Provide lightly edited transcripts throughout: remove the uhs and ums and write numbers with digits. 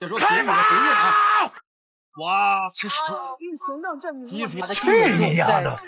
就说给你的回应啊！哇，这是行动证明肌肤去你丫的！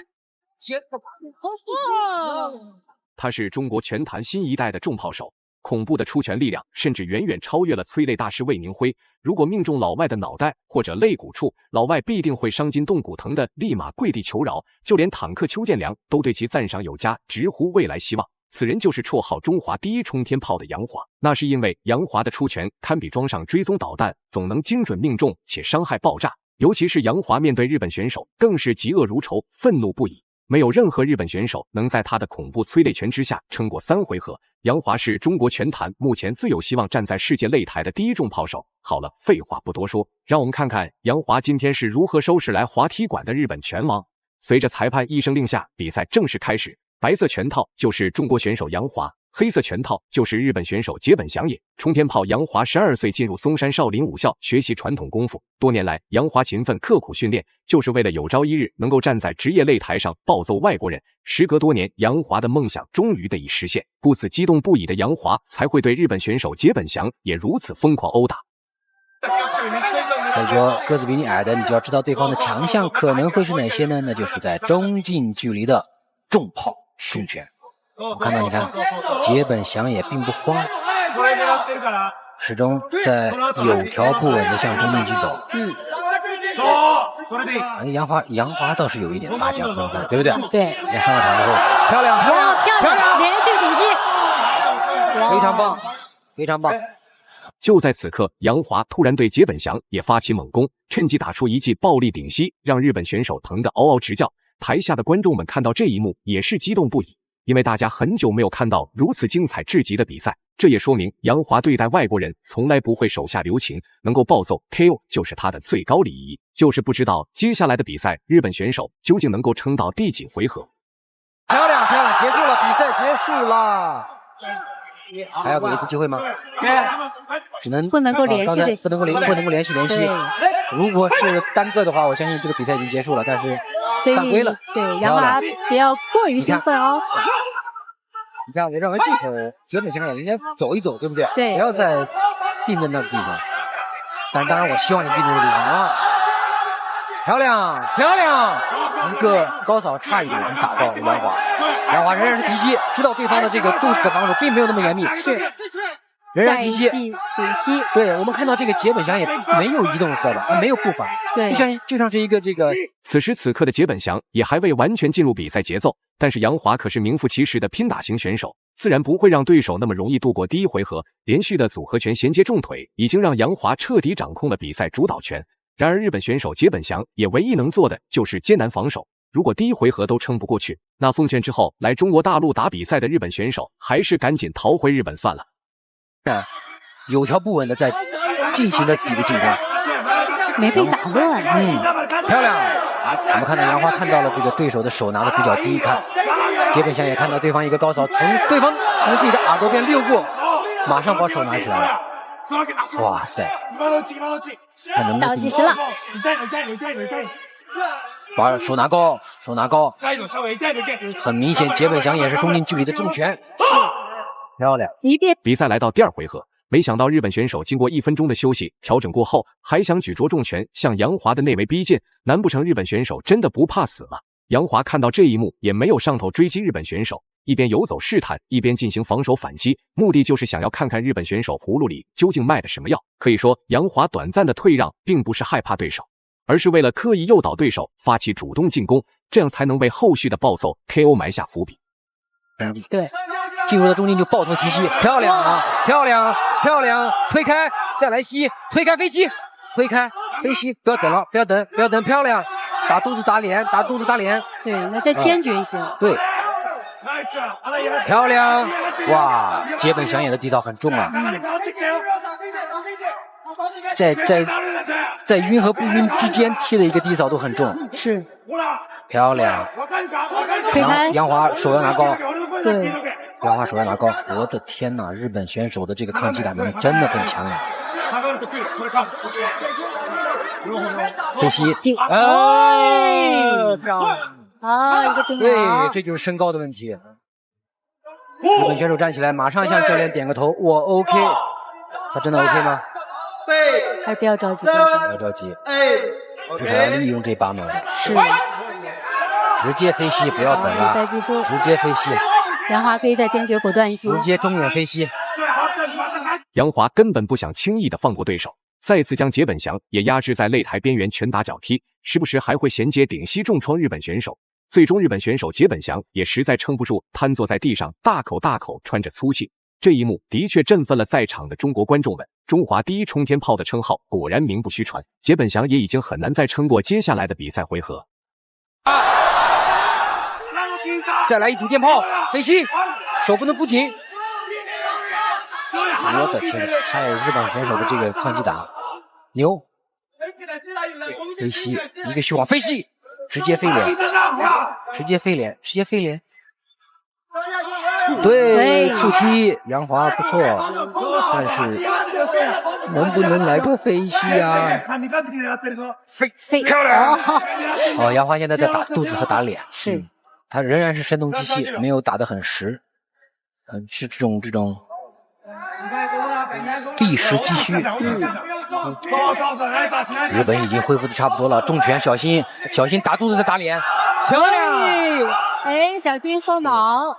他是中国拳坛新一代的重炮手，恐怖的出拳力量甚至远远超越了催泪大师魏明辉。如果命中老外的脑袋或者肋骨处，老外必定会伤筋动骨，疼的立马跪地求饶。就连坦克邱建良都对其赞赏有加，直呼未来希望。此人就是绰号中华第一冲天炮的杨华，那是因为杨华的出拳堪比装上追踪导弹，总能精准命中且伤害爆炸。尤其是杨华面对日本选手，更是嫉恶如仇，愤怒不已。没有任何日本选手能在他的恐怖催泪拳之下撑过3回合。杨华是中国拳坛目前最有希望站在世界擂台的第一重炮手。好了，废话不多说，让我们看看杨华今天是如何收拾来滑踢馆的日本拳王。随着裁判一声令下，比赛正式开始。白色拳套就是中国选手杨华，黑色拳套就是日本选手菅本翔也。冲天炮杨华12岁进入松山少林武校学习传统功夫，多年来杨华勤奋刻苦训练，就是为了有朝一日能够站在职业擂台上暴揍外国人。时隔多年，杨华的梦想终于得以实现，故此激动不已的杨华才会对日本选手菅本翔也如此疯狂殴打。所以说，个子比你矮的，你就要知道对方的强项可能会是哪些呢？那就是在中近距离的重炮重拳。我看到，你看，菅本翔也并不慌，始终在有条不紊的向中近去走。杨华倒是有一点大将风范，对不对？对。你看上了场之后，漂亮，连续顶击，非常棒，非常棒。就在此刻，杨华突然对菅本翔也发起猛攻，趁机打出一记暴力顶膝，让日本选手疼得嗷嗷直叫。台下的观众们看到这一幕也是激动不已，因为大家很久没有看到如此精彩至极的比赛。这也说明杨华对待外国人从来不会手下留情，能够暴揍 KO 就是他的最高礼仪。就是不知道接下来的比赛日本选手究竟能够撑到第几回合。漂亮，结束了，比赛结束了。还要给一次机会吗？不能够连续的，不能够连续连击。如果是单个的话，我相信这个比赛已经结束了，但是犯规了。对，杨华不要过于兴奋哦。你看，我认为这会儿菅本翔也人家走一走，对不对？对，不要再定在那个地方。但是当然，我希望你定在那个地方啊。漂亮，一个高扫差一点能打到杨华。杨华仍然是提膝，知道对方的这个肚子的防守并没有那么严密，是仍然提膝。补膝。对，我们看到这个菅本翔也没有移动，知道吧？没有步伐，对，就像是一个这个。此时此刻的菅本翔也还未完全进入比赛节奏，但是杨华可是名副其实的拼打型选手，自然不会让对手那么容易度过第一回合。连续的组合拳衔接重腿，已经让杨华彻底掌控了比赛主导权。然而日本选手菅本翔也唯一能做的就是艰难防守。如果第一回合都撑不过去，那奉劝之后来中国大陆打比赛的日本选手还是赶紧逃回日本算了。有条不紊的在进行着自己的进攻，没被打乱。漂亮。我们看到杨华看到了这个对手的手拿的比较低，看菅本翔也看到对方一个高扫，从自己的耳朵边溜过，马上把手拿起来了。哇塞，看能不能倒计时了。把手拿高，很明显菅本翔也是中近距离的重拳。漂亮。比赛来到第2回合，没想到日本选手经过1分钟的休息调整过后，还想举着重拳向杨华的内围逼近，难不成日本选手真的不怕死吗？杨华看到这一幕也没有上头追击日本选手，一边游走试探，一边进行防守反击，目的就是想要看看日本选手葫芦里究竟卖的什么药。可以说杨华短暂的退让并不是害怕对手，而是为了刻意诱导对手发起主动进攻，这样才能为后续的暴揍 KO 埋下伏笔。对，进入了中间就抱头提膝，漂亮，推开再来膝，推开飞膝，飞膝，不要等，漂亮，打肚子打脸，对，那再坚决一些。对，漂亮，哇，菅本翔也的地道很重啊。在晕和不晕之间贴的一个低扫都很重，是漂亮。杨华手要拿高，对，杨华手要拿高，我的天哪！日本选手的这个抗击打能力真的很强啊！飞膝，一个对，这就是身高的问题。日本选手站起来，马上向教练点个头，我 OK。他真的 OK 吗？还是不要着急，不要着急。不要着急，至少要利用这8秒钟，是，直接飞膝，不要等比赛了，技术，直接飞膝，杨华可以再坚决果断一些。直接中远飞膝。杨华根本不想轻易的放过对手，再次将杰本祥也压制在擂台边缘，拳打脚踢，时不时还会衔接顶膝重创日本选手。最终，日本选手杰本祥也实在撑不住，瘫坐在地上，大口大口喘着粗气。这一幕的确振奋了在场的中国观众们，中华第一冲天炮的称号果然名不虚传。杰本祥也已经很难再撑过接下来的比赛回合。再来一组电炮，飞膝，手不能不紧。我的天，太日本选手的这个抗击打，牛，飞膝，一个虚晃飞膝，直接飞脸，直接飞脸，直接飞脸。对，触踢，杨华不错，但是能不能来个飞膝啊？飞漂亮！哦，杨华现在在打肚子和打脸，是，他仍然是声东击西，没有打得很实，是这种避实击虚。日本已经恢复的差不多了，重拳小心，小心打肚子再打脸，漂亮！哎，小心后脑。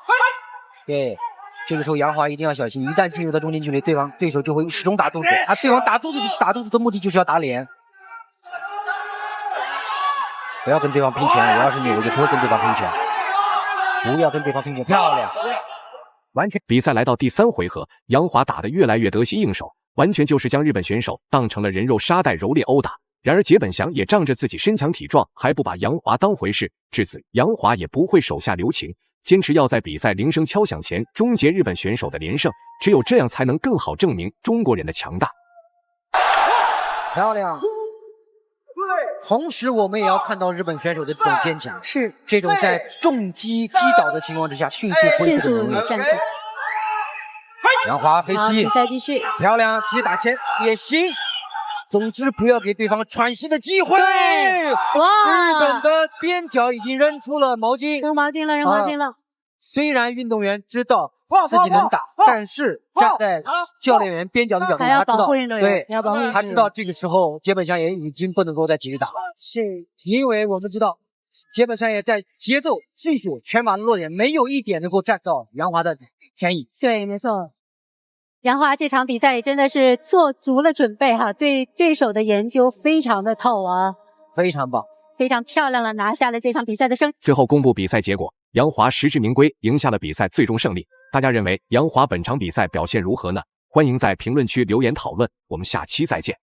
对，这个时候杨华一定要小心，一旦进入到中间距离，对手就会始终打肚子，对方打肚子的目的就是要打脸。不要跟对方拼拳，我要是你，我就不会跟对方拼拳。不要跟对方拼拳，漂亮！完全。比赛来到第3回合，杨华打得越来越得心应手，完全就是将日本选手当成了人肉沙袋蹂躏殴打。然而杰本祥也仗着自己身强体壮，还不把杨华当回事，至此杨华也不会手下留情，坚持要在比赛铃声敲响前终结日本选手的连胜，只有这样才能更好证明中国人的强大。漂亮！同时我们也要看到日本选手的这种坚强，是这种在重击击倒的情况之下迅速恢复的能力。站起来。杨华飞好，膝比，赛继续。漂亮，直接打前也行。总之不要给对方喘息的机会。对，日哇，本的边角已经扔出了毛巾。扔毛巾了，扔毛巾了。虽然运动员知道自己能打，但是站在教练员边角的角度，还要他知道，保护运动员，对，要保护运动员。他知道这个时候杰本祥也已经不能够再继续打了，是因为我们知道杰本祥也在节奏、技术、拳法的落点没有一点能够占到杨华的便宜。对，没错。杨华这场比赛也真的是做足了准备哈，对对手的研究非常的透啊，非常棒，非常漂亮了，拿下了这场比赛的胜利。最后公布比赛结果，杨华实至名归，赢下了比赛最终胜利。大家认为杨华本场比赛表现如何呢？欢迎在评论区留言讨论，我们下期再见。